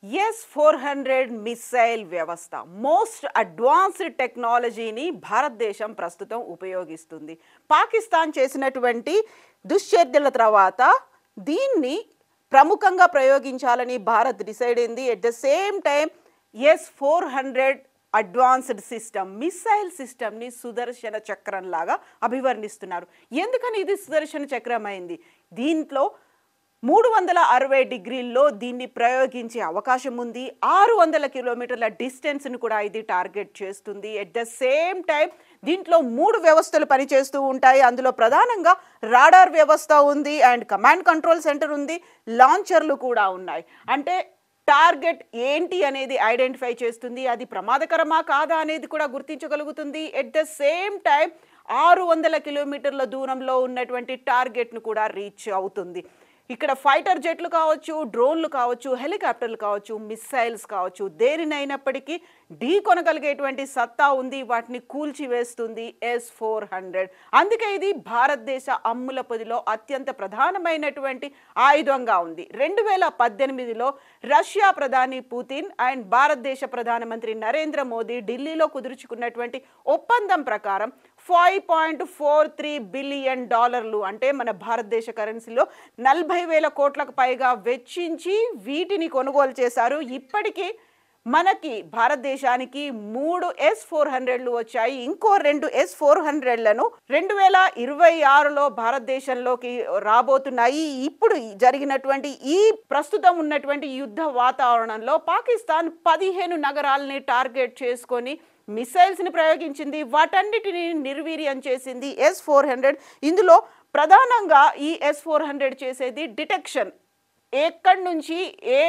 S-400 missile వ్యవస్థ most advanced టెక్నాలజీని భారతదేశం ప్రస్తుతం ఉపయోగిస్తుంది. పాకిస్తాన్ చేసినటువంటి దుశ్చర్యల తర్వాత దీన్ని ప్రముఖంగా ప్రయోగించాలని భారత్ డిసైడ్ అయింది. At the same time S-400 advanced system missile సిస్టమ్ని సుదర్శన చక్రం లాగా అభివర్ణిస్తున్నారు. ఎందుకని ఇది సుదర్శన చక్రం అయింది? దీంట్లో 360 డిగ్రీల్లో దీన్ని ప్రయోగించే అవకాశం ఉంది. 600 కిలోమీటర్ల డిస్టెన్స్ని కూడా ఇది టార్గెట్ చేస్తుంది. ఎట్ ద సేమ్ టైం దీంట్లో 3 వ్యవస్థలు పనిచేస్తూ ఉంటాయి. అందులో ప్రధానంగా రాడార్ వ్యవస్థ ఉంది, అండ్ కమాండ్ కంట్రోల్ సెంటర్ ఉంది, లాంచర్లు కూడా ఉన్నాయి. అంటే టార్గెట్ ఏంటి అనేది ఐడెంటిఫై చేస్తుంది, అది ప్రమాదకరమా కాదా అనేది కూడా గుర్తించగలుగుతుంది. ఎట్ ద సేమ్ టైం 600 కిలోమీటర్ల దూరంలో ఉన్నటువంటి టార్గెట్ను కూడా రీచ్ అవుతుంది. ఇక్కడ ఫైటర్ జెట్లు కావచ్చు, డ్రోన్లు కావచ్చు, హెలికాప్టర్లు కావచ్చు, మిస్సైల్స్ కావచ్చు, దేనినైనప్పటికీ ఢీ కొనగలిగేటువంటి సత్తా ఉంది. వాటిని కూల్చివేస్తుంది S-400. అందుకే ఇది భారతదేశ అమ్ముల పొదిలో అత్యంత ప్రధానమైనటువంటి ఆయుధంగా ఉంది. 2018లో రష్యా ప్రధాని పుతిన్ అండ్ భారతదేశ ప్రధానమంత్రి నరేంద్ర మోదీ ఢిల్లీలో కుదుర్చుకున్నటువంటి ఒప్పందం ప్రకారం $5.43 బిలియన్ అంటే మన భారతదేశ కరెన్సీలో 40,000 కోట్లకు పైగా వెచ్చించి వీటిని కొనుగోలు చేశారు. ఇప్పటికీ మనకి భారతదేశానికి 3 S-400లు వచ్చాయి. ఇంకో 2 S-400లను 2026లో భారతదేశంలోకి రాబోతున్నాయి. ఇప్పుడు జరిగినటువంటి ఈ ప్రస్తుతం ఉన్నటువంటి యుద్ధ వాతావరణంలో పాకిస్తాన్ 15 నగరాలని టార్గెట్ చేసుకొని మిసైల్స్ని ప్రయోగించింది. వాటన్నిటిని నిర్వీర్యం చేసింది S-400. ఇందులో ప్రధానంగా ఈ S-400 చేసేది డిటెక్షన్. ఎక్కడి నుంచి ఏ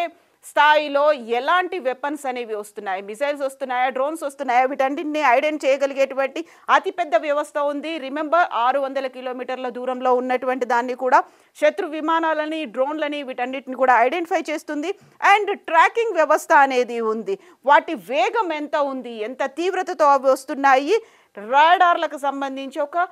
స్థాయిలో ఎలాంటి వెపన్స్ అనేవి వస్తున్నాయి, మిసైల్స్ వస్తున్నాయా, డ్రోన్స్ వస్తున్నాయా, వీటన్నింటినీ ఐడెంటిఫై చేయగలిగేటువంటి అతిపెద్ద వ్యవస్థ ఉంది. రిమెంబర్ 600 కిలోమీటర్ల దూరంలో ఉన్నటువంటి దాన్ని కూడా శత్రు విమానాలని, డ్రోన్లని వీటన్నిటిని కూడా ఐడెంటిఫై చేస్తుంది. అండ్ ట్రాకింగ్ వ్యవస్థ అనేది ఉంది. వాటి వేగం ఎంత ఉంది, ఎంత తీవ్రతతో అవి వస్తున్నాయి, రాడార్లకు సంబంధించి ఒక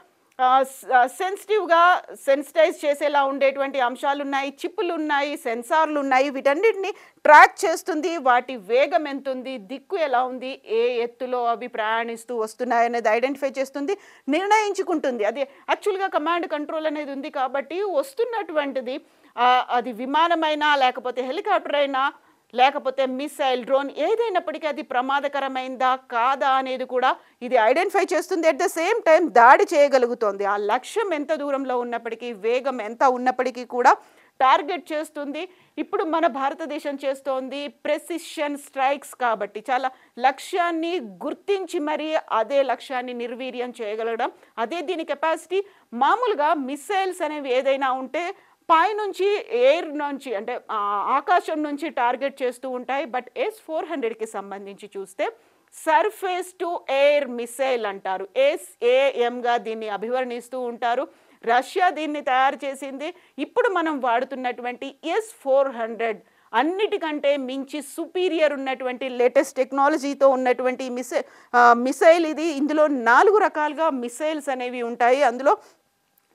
సెన్సిటైజ్ చేసేలా ఉండేటువంటి అంశాలు ఉన్నాయి, చిప్పులు ఉన్నాయి, సెన్సార్లు ఉన్నాయి. వీటన్నిటిని ట్రాక్ చేస్తుంది. వాటి వేగం ఎంత ఉంది, దిక్కు ఎలా ఉంది, ఏ ఎత్తులో అవి ప్రయాణిస్తూ వస్తున్నాయి అనేది ఐడెంటిఫై చేస్తుంది, నిర్ణయించుకుంటుంది. అది యాక్చువల్గా కమాండ్ కంట్రోల్ అనేది ఉంది కాబట్టి వస్తున్నటువంటిది అది విమానమైనా, లేకపోతే హెలికాప్టర్ అయినా, లేకపోతే మిసైల్, డ్రోన్ ఏదైనప్పటికీ అది ప్రమాదకరమైందా కాదా అనేది కూడా ఇది ఐడెంటిఫై చేస్తుంది. ఎట్ ద సేమ్ టైం దాడి చేయగలుగుతుంది. ఆ లక్ష్యం ఎంత దూరంలో ఉన్నప్పటికీ, వేగం ఎంత ఉన్నప్పటికీ కూడా టార్గెట్ చేస్తుంది. ఇప్పుడు మన భారతదేశం చేస్తోంది ప్రెసిషన్ స్ట్రైక్స్ కాబట్టి చాలా లక్ష్యాన్ని గుర్తించి మరీ అదే లక్ష్యాన్ని నిర్వీర్యం చేయగలగడం, అదే దీని కెపాసిటీ. మామూలుగా మిసైల్స్ అనేవి ఏదైనా ఉంటే పైనుంచి, ఎయిర్ నుంచి, అంటే ఆకాశం నుంచి టార్గెట్ చేస్తూ ఉంటాయి. బట్ S-400కి సంబంధించి చూస్తే సర్ఫేస్ టు ఎయిర్ మిసైల్ అంటారు, SAMగా దీన్ని అభివర్ణిస్తూ ఉంటారు. రష్యా దీన్ని తయారు చేసింది. ఇప్పుడు మనం వాడుతున్నటువంటి S-400 అన్నిటికంటే మించి సుపీరియర్ ఉన్నటువంటి లేటెస్ట్ టెక్నాలజీతో ఉన్నటువంటి మిసైల్ ఇది. ఇందులో 4 రకాలుగా మిసైల్స్ అనేవి ఉంటాయి. అందులో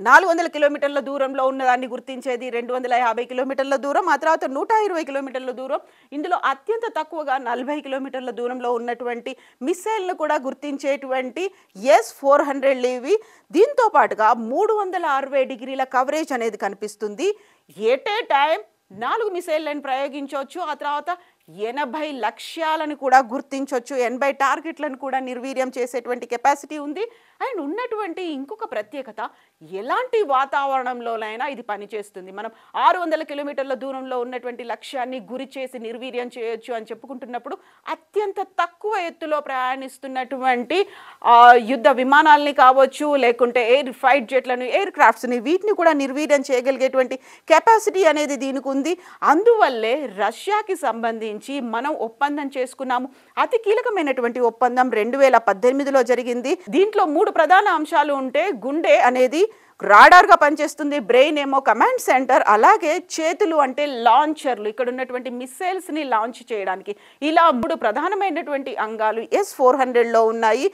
400 కిలోమీటర్ల దూరంలో ఉన్నదాన్ని గుర్తించేది, 250 కిలోమీటర్ల దూరం, ఆ తర్వాత 120 కిలోమీటర్ల దూరం. ఇందులో అత్యంత తక్కువగా 40 కిలోమీటర్ల దూరంలో ఉన్నటువంటి మిసైల్ను కూడా గుర్తించేటువంటి S-400లు ఇవి. దీంతో పాటుగా 360 డిగ్రీల కవరేజ్ అనేది కనిపిస్తుంది. At a time 4 మిసైళ్ళని ప్రయోగించవచ్చు. ఆ తర్వాత 80 లక్ష్యాలను కూడా గుర్తించవచ్చు, 80 టార్గెట్లను కూడా నిర్వీర్యం చేసేటువంటి కెపాసిటీ ఉంది. అండ్ ఉన్నటువంటి ఇంకొక ప్రత్యేకత, ఎలాంటి వాతావరణంలోనైనా ఇది పనిచేస్తుంది. మనం 600 కిలోమీటర్ల దూరంలో ఉన్నటువంటి లక్ష్యాన్ని గురి చేసి నిర్వీర్యం చేయొచ్చు అని చెప్పుకుంటున్నప్పుడు, అత్యంత తక్కువ ఎత్తులో ప్రయాణిస్తున్నటువంటి యుద్ధ విమానాలని కావచ్చు, లేకుంటే ఎయిర్ ఫైట్ జెట్లను, ఎయిర్ క్రాఫ్ట్స్ని, వీటిని కూడా నిర్వీర్యం చేయగలిగేటువంటి కెపాసిటీ అనేది దీనికి ఉంది. అందువల్లే రష్యాకి సంబంధించి మనం ఒప్పందం చేసుకున్నాము. అతి కీలకమైనటువంటి ఒప్పందం 2018లో జరిగింది. దీంట్లో 3 ప్రధాన అంశాలు ఉంటే, గుండె అనేది రాడార్గా పనిచేస్తుంది, బ్రెయిన్ ఏమో కమాండ్ సెంటర్, అలాగే చేతులు అంటే లాంచర్లు, ఇక్కడ ఉన్నటువంటి మిసైల్స్ని లాంచ్ చేయడానికి. ఇలా 3 ప్రధానమైనటువంటి అంగాలు S-400లో ఉన్నాయి.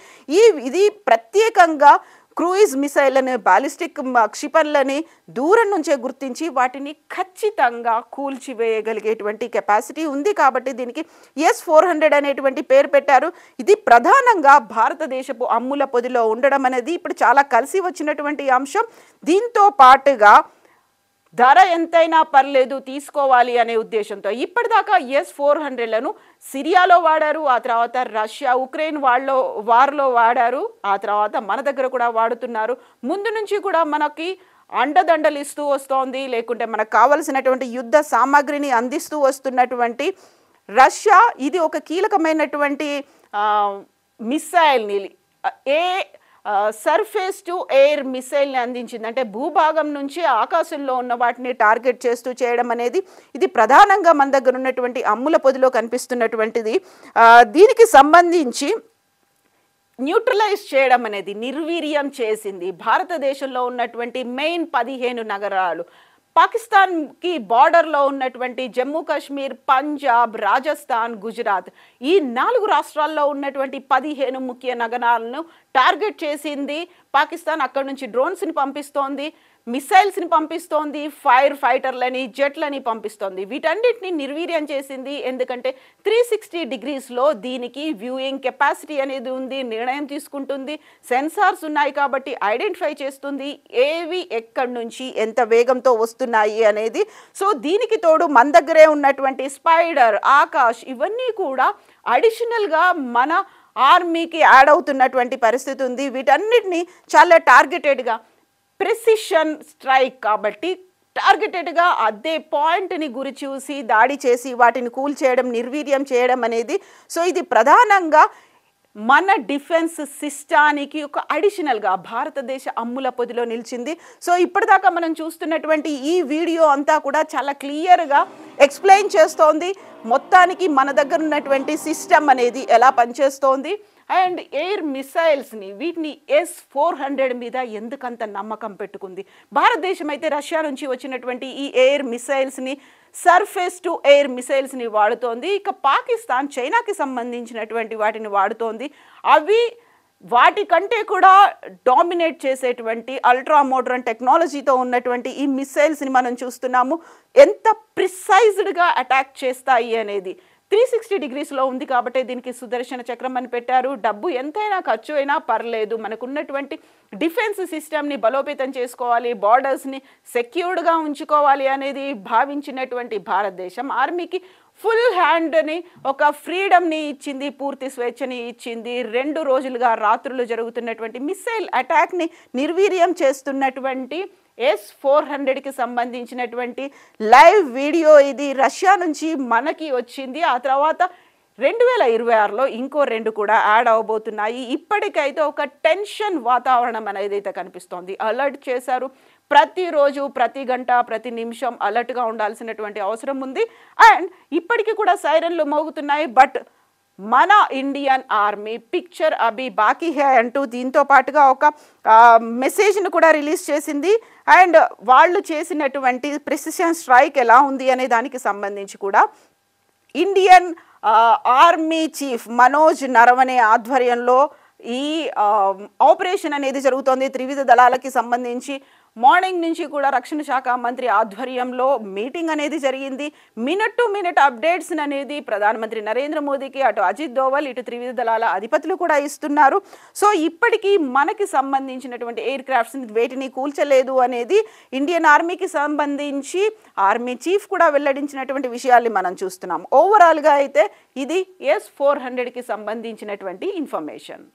ఇది ప్రత్యేకంగా క్రూయిజ్ మిసైల్ని, బాలిస్టిక్ క్షిపణులని దూరం నుంచే గుర్తించి వాటిని ఖచ్చితంగా కూల్చివేయగలిగేటువంటి కెపాసిటీ ఉంది. కాబట్టి దీనికి S-400 అనేటువంటి పేరు పెట్టారు. ఇది ప్రధానంగా భారతదేశపు అమ్ముల పొదిలో ఉండడం అనేది ఇప్పుడు చాలా కలిసి వచ్చినటువంటి అంశం. దీంతో పాటుగా ధర ఎంతైనా పర్లేదు తీసుకోవాలి అనే ఉద్దేశంతో ఇప్పటిదాకా S-400లను సిరియాలో వాడారు, ఆ తర్వాత రష్యా ఉక్రెయిన్ వార్లో వాడారు, ఆ తర్వాత మన దగ్గర కూడా వాడుతున్నారు. ముందు నుంచి కూడా మనకి అండదండలు ఇస్తూ వస్తోంది, లేకుంటే మనకు కావలసినటువంటి యుద్ధ సామాగ్రిని అందిస్తూ వస్తున్నటువంటి రష్యా ఇది ఒక కీలకమైనటువంటి మిసైల్ని సర్ఫేస్ టు ఎయిర్ మిసైల్ని అందించింది. అంటే భూభాగం నుంచి ఆకాశంలో ఉన్న వాటిని టార్గెట్ చేస్తూ చేయడం అనేది ఇది ప్రధానంగా మన దగ్గర ఉన్నటువంటి అమ్ముల పొదిలో కనిపిస్తున్నటువంటిది. దీనికి సంబంధించి న్యూట్రలైజ్ చేయడం అనేది, నిర్వీర్యం చేసింది భారతదేశంలో ఉన్నటువంటి మెయిన్ 15 నగరాలు. పాకిస్తాన్కి బార్డర్లో ఉన్నటువంటి జమ్మూ కాశ్మీర్, పంజాబ్, రాజస్థాన్, గుజరాత్ ఈ 4 రాష్ట్రాల్లో ఉన్నటువంటి 15 ముఖ్య నగరాలను టార్గెట్ చేసింది పాకిస్తాన్. అక్కడ నుంచి డ్రోన్స్ని పంపిస్తోంది, మిసైల్స్ని పంపిస్తోంది, ఫైర్ ఫైటర్లని, జెట్లని పంపిస్తోంది. వీటన్నిటిని నిర్వీర్యం చేసింది. ఎందుకంటే 360 డిగ్రీస్లో దీనికి వ్యూయింగ్ కెపాసిటీ అనేది ఉంది, నిర్ణయం తీసుకుంటుంది, సెన్సార్స్ ఉన్నాయి కాబట్టి ఐడెంటిఫై చేస్తుంది ఏవి ఎక్కడి నుంచి ఎంత వేగంతో వస్తున్నాయి అనేది. సో దీనికి తోడు మన దగ్గరే ఉన్నటువంటి స్పైడర్, ఆకాష్ ఇవన్నీ కూడా అడిషనల్గా మన ఆర్మీకి యాడ్ అవుతున్నటువంటి పరిస్థితి ఉంది. వీటన్నిటిని చాలా టార్గెటెడ్గా ప్రెసిషన్ స్ట్రైక్ కాబట్టి టార్గెటెడ్గా అదే పాయింట్ని గురి చూసి దాడి చేసి వాటిని కూల్చేయడం, నిర్వీర్యం చేయడం అనేది. సో ఇది ప్రధానంగా మన డిఫెన్స్ సిస్టానికి ఒక అడిషనల్గా భారతదేశ అమ్ముల పొదిలో నిలిచింది. సో ఇప్పటిదాకా మనం చూస్తున్నటువంటి ఈ వీడియో అంతా కూడా చాలా క్లియర్గా ఎక్స్ప్లెయిన్ చేస్తోంది మొత్తానికి మన దగ్గర ఉన్నటువంటి సిస్టమ్ అనేది ఎలా పనిచేస్తోంది. అండ్ ఎయిర్ మిసైల్స్ని వీటిని S-400 మీద ఎందుకంత నమ్మకం పెట్టుకుంది. భారతదేశం అయితే రష్యా నుంచి వచ్చినటువంటి ఈ ఎయిర్ మిసైల్స్ని, సర్ఫేస్ టు ఎయిర్ మిసైల్స్ని వాడుతోంది. ఇక పాకిస్తాన్ చైనాకి సంబంధించినటువంటి వాటిని వాడుతోంది. అవి వాటికంటే కూడా డామినేట్ చేసేటువంటి అల్ట్రా మోడ్రన్ టెక్నాలజీతో ఉన్నటువంటి ఈ మిసైల్స్ని మనం చూస్తున్నాము. ఎంత ప్రిసైజ్డ్గా అటాక్ చేస్తాయి అనేది 360 డిగ్రీస్లో ఉంది కాబట్టి దీనికి సుదర్శన చక్రం అని పెట్టారు. డబ్బు ఎంతైనా ఖర్చు అయినా పర్లేదు, మనకున్నటువంటి డిఫెన్స్ సిస్టమ్ని బలోపేతం చేసుకోవాలి, బార్డర్స్ని సెక్యూర్డ్గా ఉంచుకోవాలి అనేది భావించినటువంటి భారతదేశం ఆర్మీకి ఫుల్ హ్యాండ్ని, ఒక ఫ్రీడమ్ని ఇచ్చింది, పూర్తి స్వేచ్ఛని ఇచ్చింది. 2 రోజులుగా రాత్రులు జరుగుతున్నటువంటి మిసైల్ అటాక్ని నిర్వీర్యం చేస్తున్నటువంటి S-400కి సంబంధించినటువంటి లైవ్ వీడియో ఇది రష్యా నుంచి మనకి వచ్చింది. ఆ తర్వాత 2026లో ఇంకో 2 కూడా యాడ్ అవబోతున్నాయి. ఇప్పటికైతే ఒక టెన్షన్ వాతావరణం అనేది అయితే కనిపిస్తోంది. అలర్ట్ చేశారు, ప్రతిరోజు, ప్రతి గంట, ప్రతి నిమిషం అలర్ట్గా ఉండాల్సినటువంటి అవసరం ఉంది. అండ్ ఇప్పటికీ కూడా సైరన్లు మోగుతున్నాయి. బట్ మన ఇండియన్ ఆర్మీ పిక్చర్ అభి బాకీ హై అంటూ దీంతో పాటుగా ఒక మెసేజ్ను కూడా రిలీజ్ చేసింది. అండ్ వాళ్ళు చేసినటువంటి ప్రెసిషన్ స్ట్రైక్ ఎలా ఉంది అనే దానికి సంబంధించి కూడా Indian army chief Manoj Naravane ఆధ్వర్యంలో ఈ ఆపరేషన్ అనేది జరుగుతోంది. త్రివిధ దళాలకి సంబంధించి మార్నింగ్ నుంచి కూడా రక్షణ శాఖ మంత్రి ఆధ్వర్యంలో మీటింగ్ అనేది జరిగింది. మినిట్ టు మినిట్ అప్డేట్స్ అనేది ప్రధానమంత్రి నరేంద్ర మోదీకి, అటు అజిత్ దోవల్, ఇటు త్రివిధ దళాల అధిపతులు కూడా ఇస్తున్నారు. సో ఇప్పటికీ మనకి సంబంధించినటువంటి ఎయిర్ క్రాఫ్ట్స్ని వేటిని కూల్చలేదు అనేది ఇండియన్ ఆర్మీకి సంబంధించి ఆర్మీ చీఫ్ కూడా వెల్లడించినటువంటి విషయాల్ని మనం చూస్తున్నాం. ఓవరాల్గా అయితే ఇది S-400కి సంబంధించినటువంటి ఇన్ఫర్మేషన్.